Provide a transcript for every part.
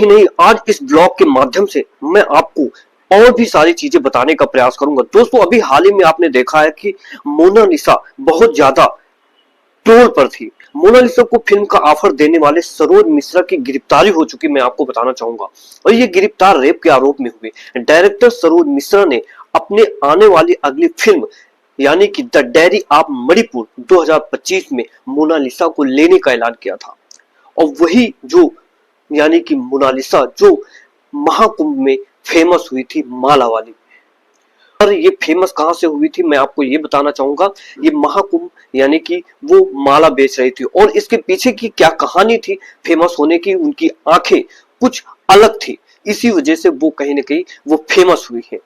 ही नहीं, आज इस ब्लॉग के माध्यम से मैं आपको और भी सारी चीजें बताने का प्रयास करूंगा। दोस्तों, अभी हाल ही में आपने देखा है कि मोनालिसा बहुत ज्यादा ट्रोल पर थी। मोनालिसा को फिल्म का ऑफर देने वाले सरोज मिश्रा की गिरफ्तारी हो चुकी, मैं आपको बताना चाहूंगा। और ये गिरफ्तार रेप के आरोप में हुए। डायरेक्टर सरोज मिश्रा ने अपने आने वाली अगली फिल्म यानी कि द डायरी ऑफ मणिपुर 2025 में मोनालिसा को लेने का ऐलान किया था। और वही जो यानी कि मोनालिसा जो महाकुंभ में फेमस हुई थी, माला वाली। पर ये फेमस कहां से हुई थी, मैं आपको ये बताना चाहूंगा। ये महाकुंभ यानी कि वो माला बेच रही थी, और इसके पीछे की क्या कहानी थी फेमस होने की, उनकी आंखें कुछ अलग थी, इसी वजह से वो कहीं ना कहीं वो फेमस हुई है।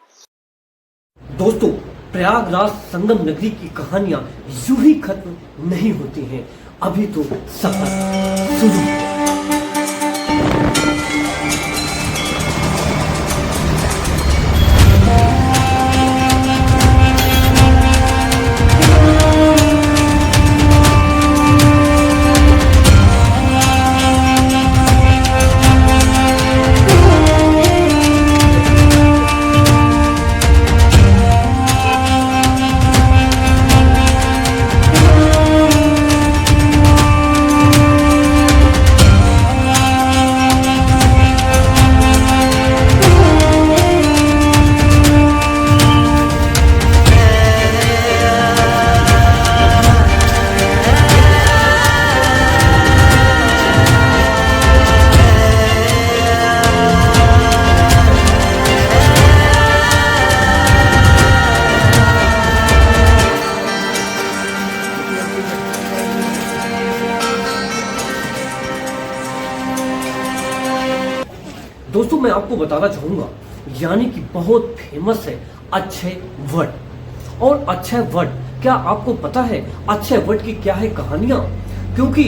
दोस्तों, प्रयागराज संगम नगरी की कहानियां यूं ही खत्म नहीं होती हैं। अभी तो सफर शुरू है। दोस्तों, मैं आपको बताना चाहूंगा, यानी कि बहुत फेमस है अक्षय वट। और अक्षय वट, क्या आपको पता है अक्षय वट की क्या है कहानियां? क्योंकि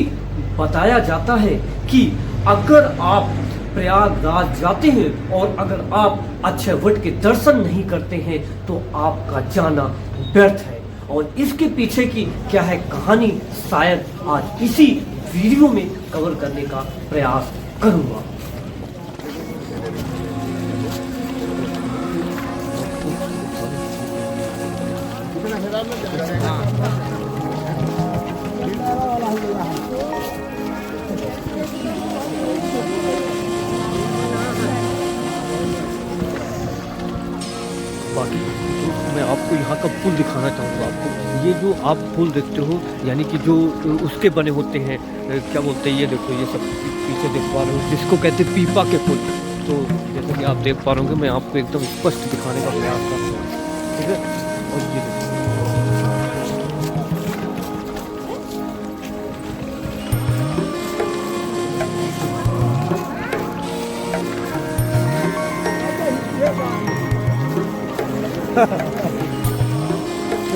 बताया जाता है कि अगर आप प्रयागराज जाते हैं और अगर आप अक्षय वट के दर्शन नहीं करते हैं तो आपका जाना व्यर्थ है। और इसके पीछे की क्या है कहानी, शायद आज इसी वीडियो में कवर करने का प्रयास करूंगा। बाकी मैं आपको यहाँ का पुल दिखाना चाहूँगा। आपको ये जो आप पुल देखते हो, यानी कि जो उसके बने होते हैं, क्या बोलते हैं, ये देखो, ये सब पीछे देख पा रहे हो, जिसको कहते हैं पीपा के पुल। तो जैसे कि आप देख पा रहे होंगे, मैं आपको एकदम स्पष्ट दिखाने का प्रयास कर रहा हूँ, ठीक है। और ये देखो,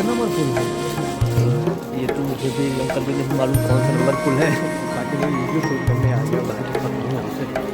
नंबर पुल है ये। तो मुझे भी अंकल भी नहीं मालूम कौन सा नंबर पुल है। बाकी मैं वीडियो शूट करने आ गया, बाकी तो पता नहीं हमसे। बहुत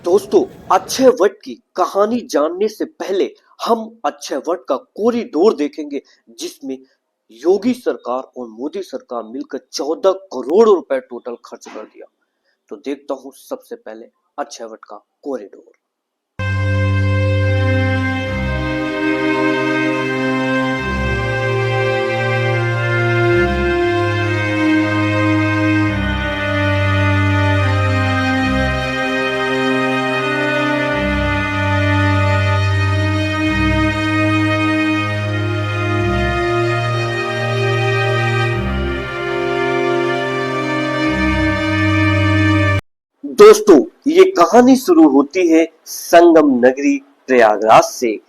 दोस्तों, अक्षय वट की कहानी जानने से पहले हम अक्षय वट का कॉरिडोर देखेंगे, जिसमें योगी सरकार और मोदी सरकार मिलकर 14 करोड़ रुपए टोटल खर्च कर दिया। तो देखता हूं सबसे पहले अक्षय वट का कॉरिडोर। दोस्तों, ये कहानी शुरू होती है संगम नगरी प्रयागराज से।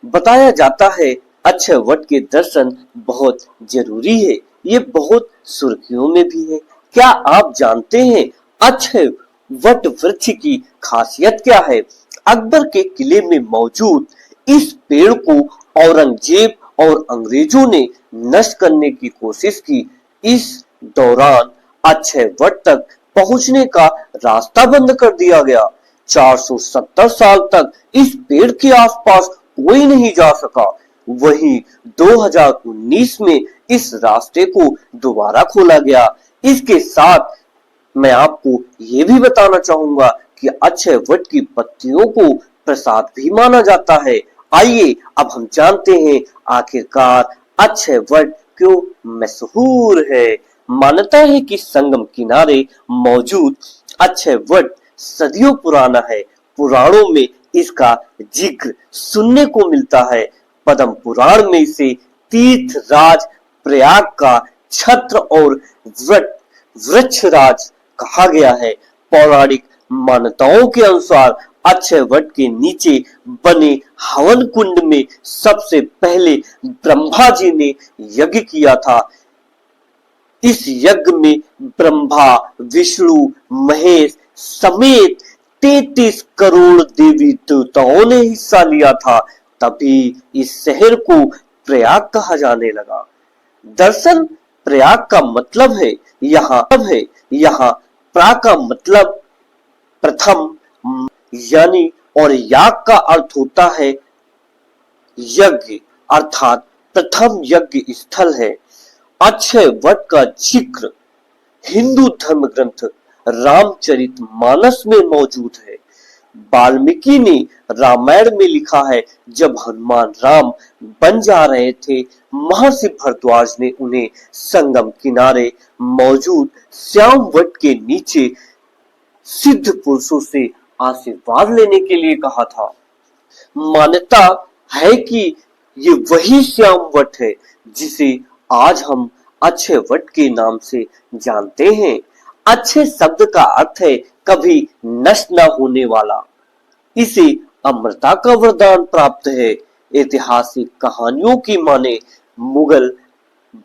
बताया जाता है अक्षय वट के दर्शन बहुत जरूरी है, ये बहुत सुर्खियों में भी है। क्या आप जानते हैं अक्षय वट वृक्ष की खासियत क्या है? अकबर के किले में मौजूद इस पेड़ को औरंगजेब और अंग्रेजों ने नष्ट करने की कोशिश की। इस दौरान अक्षय वट तक पहुंचने का रास्ता बंद कर दिया गया। 470 साल तक इस पेड़ के आसपास कोई नहीं जा सका। वहीं 2019 में इस रास्ते को दोबारा खोला गया। इसके साथ मैं आपको ये भी बताना चाहूंगा कि अक्षय वट की पत्तियों को प्रसाद भी माना जाता है। आइए अब हम जानते हैं आखिरकार अक्षय वट क्यों मशहूर है। मान्यता है कि संगम किनारे मौजूद अक्षय वट सदियों पुराना है। पुराणों में इसका जिक्र सुनने को मिलता है। पद्म पुराण में इसे तीर्थ राज प्रयाग का छत्र और वृक्षराज कहा गया है। पौराणिक मान्यताओं के अनुसार अक्षय वट के नीचे बने हवन कुंड में सबसे पहले ब्रह्मा जी ने यज्ञ किया था। इस यज्ञ में ब्रह्मा, विष्णु, महेश समेत 33 करोड़ देवी देवताओं ने हिस्सा लिया था। तभी इस शहर को प्रयाग कहा जाने लगा। दरअसल प्रयाग का मतलब है यहाँ प्रा का मतलब प्रथम यानी और याग का अर्थ होता है यज्ञ, अर्थात प्रथम यज्ञ स्थल है। अक्षय वट का जिक्र हिंदू धर्म ग्रंथ रामचरितमानस में मौजूद है। वाल्मीकि ने रामायण में लिखा है, जब हनुमान राम बन जा रहे थे, महर्षि भरद्वाज ने उन्हें संगम किनारे मौजूद श्याम वट के नीचे सिद्ध पुरुषों से आशीर्वाद लेने के लिए कहा था। मान्यता है कि ये वही श्याम वट है जिसे आज हम अक्षय वट के नाम से जानते हैं। अक्षय शब्द का अर्थ है कभी नष्ट न होने वाला। इसे अमरता का वरदान प्राप्त है। ऐतिहासिक कहानियों की माने मुगल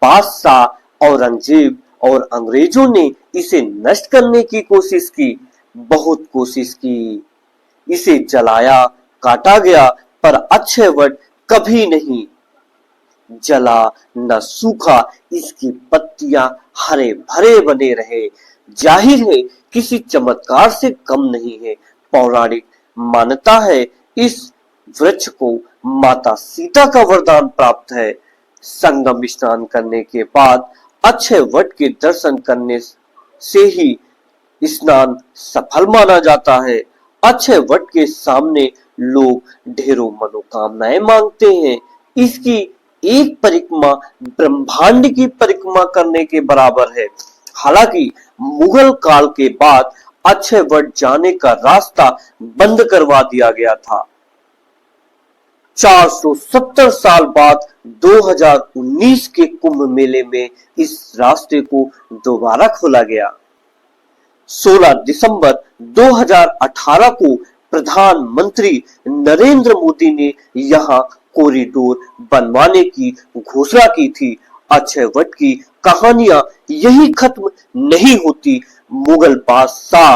बादशाह औरंगजेब और अंग्रेजों ने इसे नष्ट करने की कोशिश की, बहुत कोशिश की। इसे जलाया, काटा गया, पर अक्षय वट कभी नहीं जला न सूखा। इसकी पत्तियां हरे भरे बने रहे। जाहिर है किसी चमत्कार से कम नहीं है। पौराणिक मान्यता है इस वृक्ष को माता सीता का वरदान प्राप्त है। संगम स्नान करने के बाद अक्षय वट के दर्शन करने से ही स्नान सफल माना जाता है। अक्षय वट के सामने लोग ढेरों मनोकामनाएं मांगते हैं। इसकी एक परिक्रमा ब्रह्मांड की परिक्रमा करने के बराबर है। हालांकि मुगल काल के बाद अक्षय वट जाने का रास्ता बंद करवा दिया गया था। 470 साल बाद 2019 के कुंभ मेले में इस रास्ते को दोबारा खोला गया। 16 दिसंबर 2018 को प्रधानमंत्री नरेंद्र मोदी ने यहाँ कॉरिडोर बनवाने की घोषणा की थी। अक्षय वट की कहानियां यही खत्म नहीं होती। मुगल बादशाह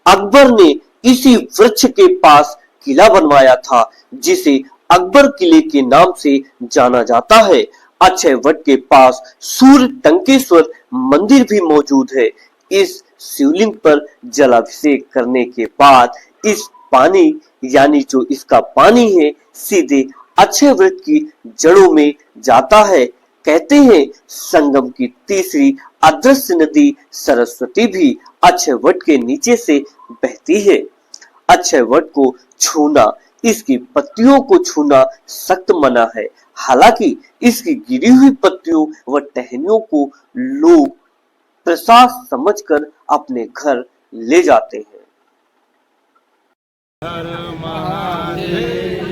अकबर ने इसी वृक्ष के पास किला बनवाया था, जिसे अकबर किले के नाम से जाना जाता है। अक्षय वट के पास सूर्य टंकेश्वर मंदिर भी मौजूद है। इस शिवलिंग पर जलाभिषेक करने के बाद इस पानी यानी जो इसका पानी है सीधे अक्षय वट की जड़ों में जाता है। कहते हैं संगम की तीसरी अदृश्य नदी सरस्वती भी अक्षय वट के नीचे से बहती है। अक्षय वट को छूना, इसकी पत्तियों को छूना सख्त मना है। हालांकि इसकी गिरी हुई पत्तियों व टहनियों को लोग प्रसाद समझकर अपने घर ले जाते हैं। हर महादेव,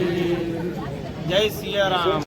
जय सिया राम।